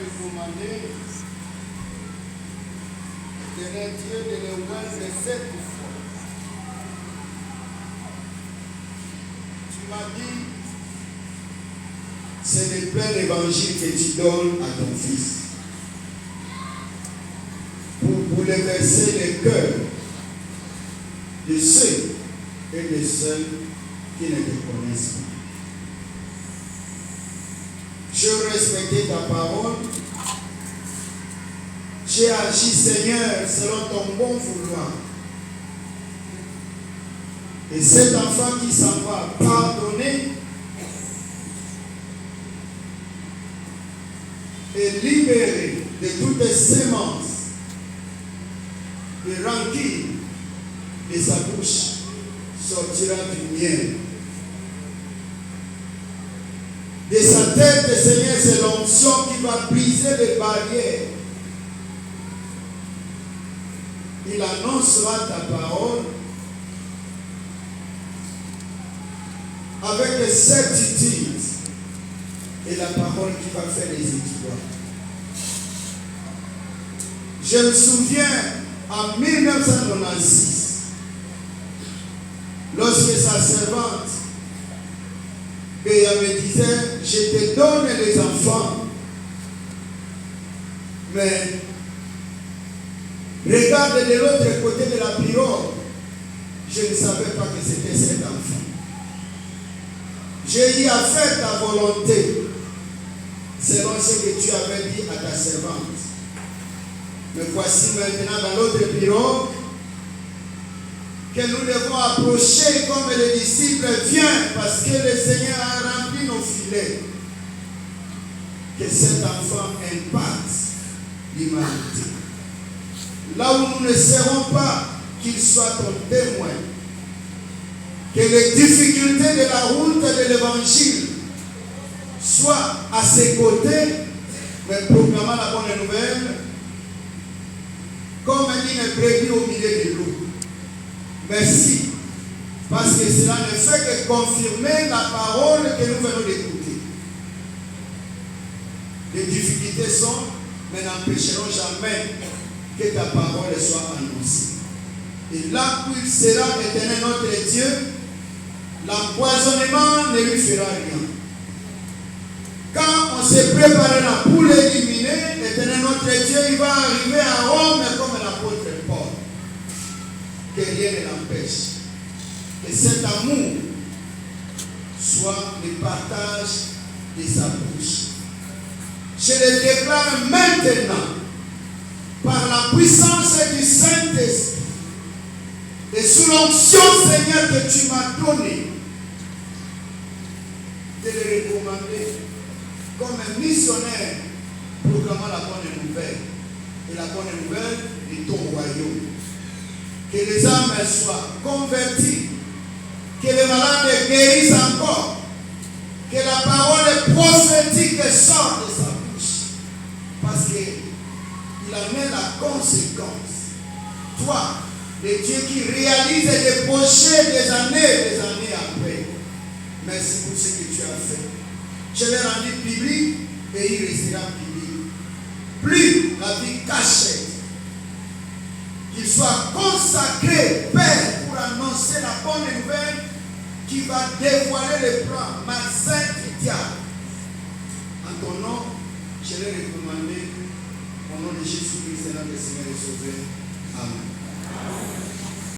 recommandé de retirer de l'éloigner de 7 fois. Tu m'as dit, c'est le plein évangile que tu donnes à ton fils. Pour bouleverser le cœur de ceux et de ceux qui ne te connaissent pas. Je respecte ta parole. J'ai agi, Seigneur, selon ton bon vouloir. Et cet enfant qui s'en va pardonner et libéré de toutes les semences de rancune de sa bouche sortira du miel. De sa tête, Seigneur, c'est l'onction qui va briser les barrières. Il annoncera ta parole avec certitude et la parole qui va faire les exploits. Je me souviens en 1996, lorsque sa servante Béa me disait, je te donne les enfants, mais regarde de l'autre côté de la pirogue. Je ne savais pas que c'était cet enfant. J'ai eu à faire ta volonté, selon ce que tu avais dit à ta servante. Mais voici maintenant dans l'autre pirogue que nous devons approcher comme les disciples viennent parce que le Seigneur a rempli nos filets. Que cet enfant impacte l'humanité. Là où nous ne serons pas, qu'il soit ton témoin. Que les difficultés de la route de l'évangile soient à ses côtés, mais proclamant la bonne nouvelle comme une brebis au milieu des loups. Merci, parce que cela ne fait que confirmer la parole que nous venons d'écouter. Les difficultés sont, mais n'empêcheront jamais que ta parole soit annoncée. Et là où il sera éternel notre Dieu, l'empoisonnement ne lui fera rien. Quand on se préparera pour l'éliminer, l'éternel notre Dieu, il va arriver à Rome comme l'apôtre Paul. Que rien ne l'empêche. Que cet amour soit le partage de sa bouche. Je le déclare maintenant, par la puissance du Saint-Esprit, et sous l'onction, Seigneur, que tu m'as donné, de le recommander comme un missionnaire proclamant la bonne nouvelle. Et la bonne nouvelle de ton royaume. Que les âmes soient converties, que les malades guérissent encore, que la parole prophétique sorte de sa bouche, parce qu'il en est la conséquence. Toi, le Dieu qui réalise des projets des années après. Merci pour ce que tu as fait. Je l'ai rendu public et il restera public. Plus la vie cachée. Qu'il soit consacré, Père, pour annoncer la bonne nouvelle qui va dévoiler les plans malsains du diable. En ton nom, je l'ai recommandé au nom de Jésus-Christ, notre Seigneur et Sauveur. Amen.